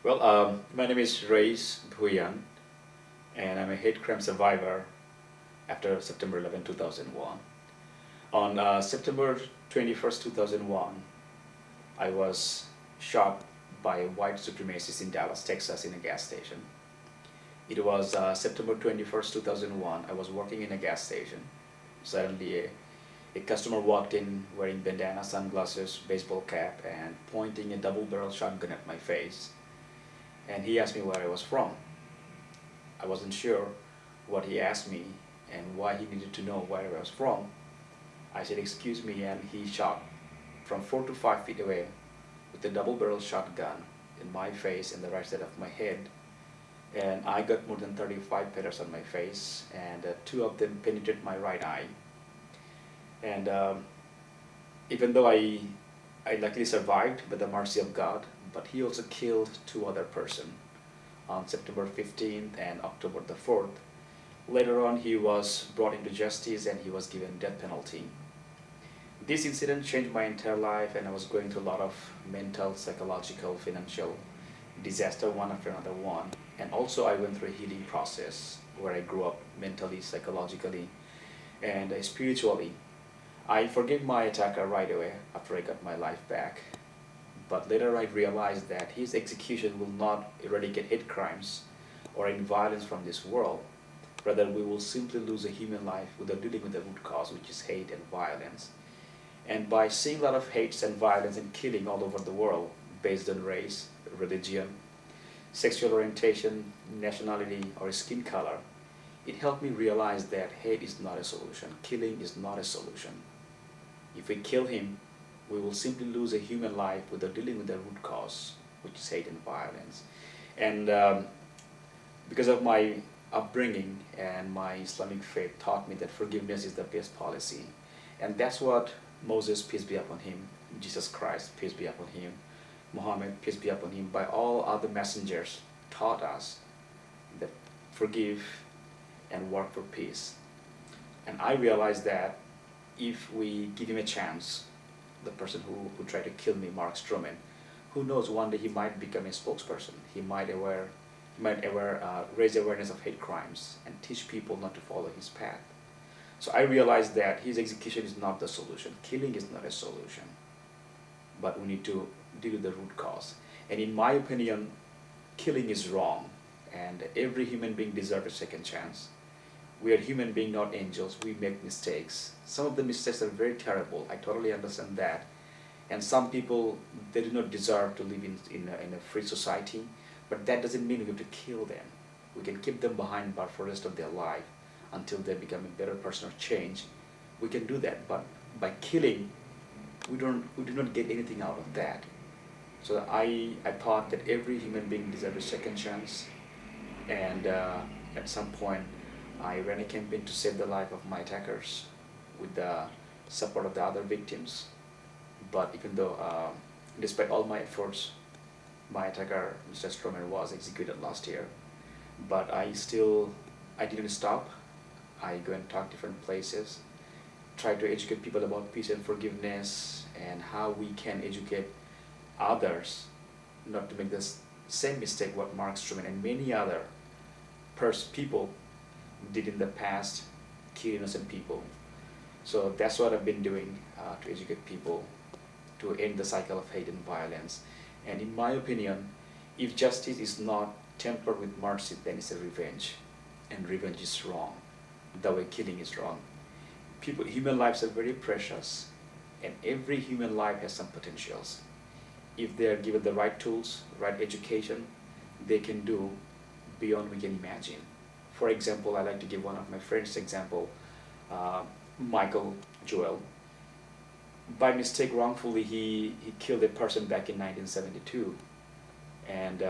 My name is Reis Bhuyan, and I'm a hate crime survivor after September 11, 2001. On September 21st, 2001, I was shot by white supremacists in Dallas, Texas, in a gas station. It was September 21st, 2001. I was working in a gas station. Suddenly, a customer walked in wearing bandana, sunglasses, baseball cap, and pointing a double barrel shotgun at my face. And he asked me where I was from. I wasn't sure what he asked me and why he needed to know where I was from. I said, "Excuse me," and he shot from 4 to 5 feet away with a double barrel shotgun in my face and the right side of my head. And I got more than 35 pellets on my face, and two of them penetrated my right eye. And even though I luckily survived by the mercy of God, but he also killed two other person on September 15th and October the 4th. Later on, he was brought into justice and he was given death penalty. This incident changed my entire life, and I was going through a lot of mental, psychological, financial disaster, one after another one. And also I went through a healing process where I grew up mentally, psychologically, and spiritually. I forgave my attacker right away after I got my life back. But later I realized that his execution will not eradicate hate crimes or any violence from this world. Rather, we will simply lose a human life without dealing with the root cause, which is hate and violence. And by seeing a lot of hates and violence and killing all over the world based on race, religion, sexual orientation, nationality, or skin color, it helped me realize that hate is not a solution. Killing is not a solution. If we kill him, we will simply lose a human life without dealing with the root cause, which is hate and violence. And because of my upbringing and my Islamic faith taught me that forgiveness is the best policy. And that's what Moses, peace be upon him, Jesus Christ, peace be upon him, Muhammad, peace be upon him, by all other messengers taught us that forgive and work for peace. And I realized that if we give him a chance, the person who tried to kill me, Mark Stroman, who knows, one day he might become a spokesperson. He might raise awareness of hate crimes and teach people not to follow his path. So I realized that his execution is not the solution. Killing is not a solution. But we need to deal with the root cause. And in my opinion, killing is wrong. And every human being deserves a second chance. We are human beings, not angels. We make mistakes. Some of the mistakes are very terrible. I totally understand that. And some people, they do not deserve to live in a free society. But that doesn't mean we have to kill them. We can keep them behind bars for the rest of their life until they become a better person or change. We can do that. But by killing, we do not get anything out of that. So I thought that every human being deserves a second chance. And at some point, I ran a campaign to save the life of my attackers with the support of the other victims. But even though, despite all my efforts, my attacker, Mr. Stroman, was executed last year. But I didn't stop. I go and talk different places, try to educate people about peace and forgiveness and how we can educate others not to make this same mistake what Mark Stroman and many other people did in the past, kill innocent people. So that's what I've been doing to educate people to end the cycle of hate and violence. And in my opinion, if justice is not tempered with mercy, then it's a revenge. And revenge is wrong. The way killing is wrong. Human lives are very precious, and every human life has some potentials. If they are given the right tools, right education, they can do beyond we can imagine. For example, I like to give one of my friends example, Michael Joel. By mistake, wrongfully, he killed a person back in 1972, and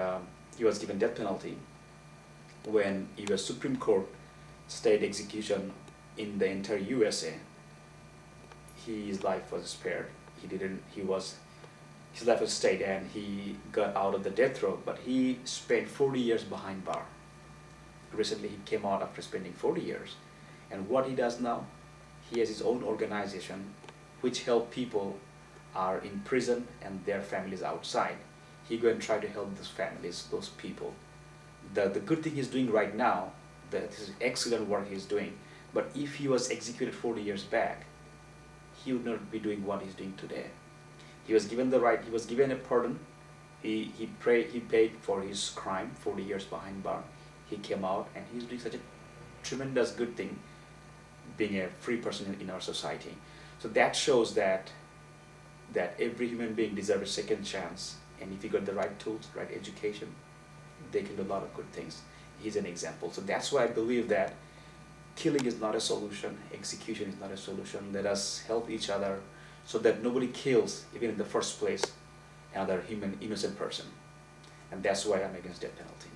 he was given death penalty. When U.S. Supreme Court stayed execution in the entire USA, his life was spared. His life was stayed, and he got out of the death row, but he spent 40 years behind bar. Recently, he came out after spending 40 years. And what he does now, he has his own organization which help people are in prison and their families outside. he go and try to help those families, those people. The good thing he's doing right now, this is excellent work he's doing. But if he was executed 40 years back, he would not be doing what he's doing today. He was given the right, he was given a pardon. He paid for his crime, 40 years behind bar. He came out and he's doing such a tremendous good thing, being a free person in our society. So that shows that every human being deserves a second chance, and if you got the right tools, right education, they can do a lot of good things. He's an example. So that's why I believe that killing is not a solution, execution is not a solution. Let us help each other so that nobody kills, even in the first place, another human innocent person. And that's why I'm against death penalty.